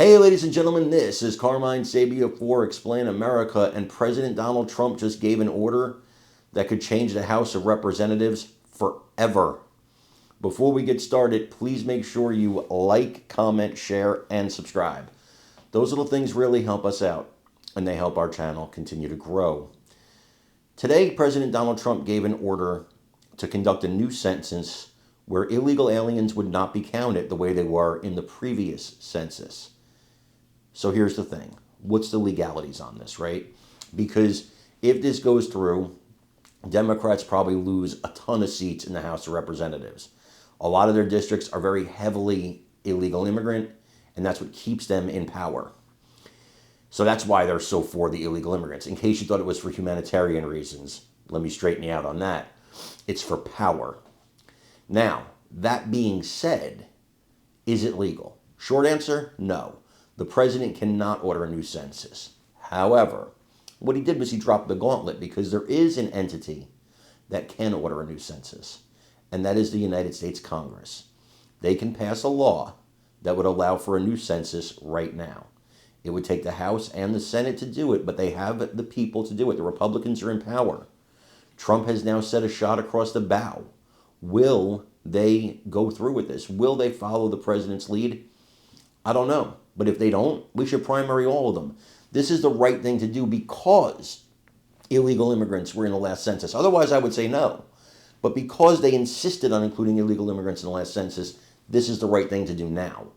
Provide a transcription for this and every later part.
Hey, ladies and gentlemen, this is Carmine Sabia for Explain America, and President Donald Trump just gave an order that could change the House of Representatives forever. Before we get started, please make sure you like, comment, share, and subscribe. Those little things really help us out, and they help our channel continue to grow. Today, President Donald Trump gave an order to conduct a new census where illegal aliens would not be counted the way they were in the previous census. So here's the thing. What's the legalities on this, right? Because if this goes through, Democrats probably lose a ton of seats in the House of Representatives. A lot of their districts are very heavily illegal immigrant, and that's what keeps them in power. So that's why they're so for the illegal immigrants. In case you thought it was for humanitarian reasons, let me straighten you out on that. It's for power. Now, that being said, is it legal? Short answer, no. The president cannot order a new census. However, what he did was he dropped the gauntlet because there is an entity that can order a new census, and that is the United States Congress. They can pass a law that would allow for a new census right now. It would take the House and the Senate to do it, but they have the people to do it. The Republicans are in power. Trump has now set a shot across the bow. Will they go through with this? Will they follow the president's lead? I don't know. But if they don't, we should primary all of them. This is the right thing to do because illegal immigrants were in the last census. Otherwise, I would say no. But because they insisted on including illegal immigrants in the last census, this is the right thing to do now.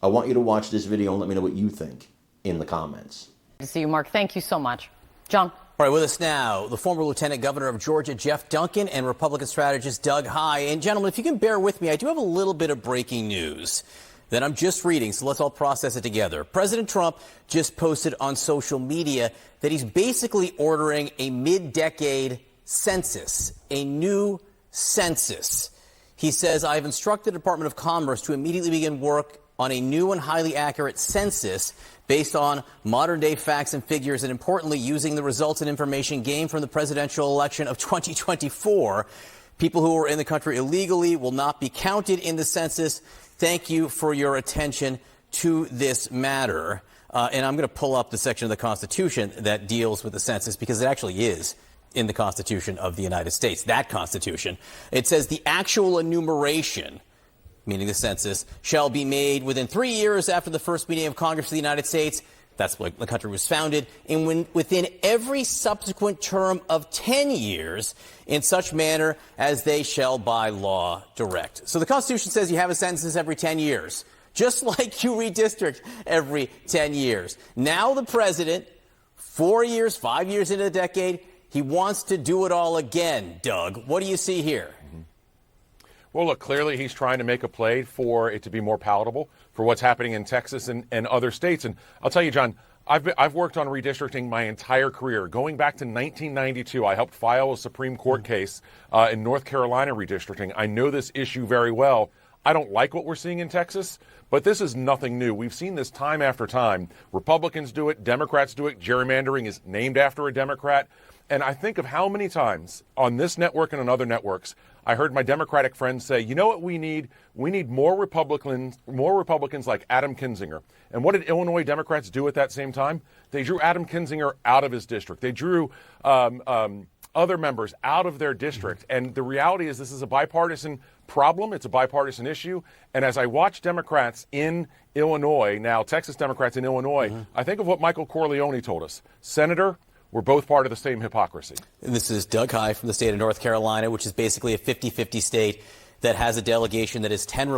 I want you to watch this video and let me know what you think in the comments. Good to see you, Mark. Thank you so much. John. All right, with us now, the former Lieutenant Governor of Georgia, Jeff Duncan, and Republican strategist Doug Heye. And gentlemen, if you can bear with me, I do have a little bit of breaking news that I'm just reading, so let's all process it together. President Trump just posted on social media that he's basically ordering a mid-decade census, a new census. He says, I've instructed the Department of Commerce to immediately begin work on a new and highly accurate census based on modern-day facts and figures, and importantly, using the results and information gained from the presidential election of 2024. People who are in the country illegally will not be counted in the census. Thank you for your attention to this matter. And I'm going to pull up the section of the Constitution that deals with the census because it actually is in the Constitution of the United States, that Constitution. It says the actual enumeration, meaning the census, shall be made within 3 years after the first meeting of Congress of the United States. That's when the country was founded. And within every subsequent term of 10 years in such manner as they shall by law direct. So the Constitution says you have a census every 10 years, just like you redistrict every 10 years. Now the president, 4 years, 5 years into the decade, he wants to do it all again. Doug, what do you see here? Well, look, clearly he's trying to make a play for it to be more palatable for what's happening in Texas and other states. And I'll tell you, John, I've worked on redistricting my entire career. Going back to 1992, I helped file a Supreme Court case in North Carolina redistricting. I know this issue very well. I don't like what we're seeing in Texas, but this is nothing new. We've seen this time after time. Republicans do it. Democrats do it. Gerrymandering is named after a Democrat. And I think of how many times on this network and on other networks, I heard my Democratic friends say, you know what we need? We need more Republicans like Adam Kinzinger. And what did Illinois Democrats do at that same time? They drew Adam Kinzinger out of his district. They drew other members out of their district. And the reality is this is a bipartisan problem. It's a bipartisan issue. And as I watch Democrats in Illinois, now Texas Democrats in Illinois, I think of what Michael Corleone told us. Senator, we're both part of the same hypocrisy. And this is Doug Heye from the state of North Carolina, which is basically a 50-50 state that has a delegation that is 10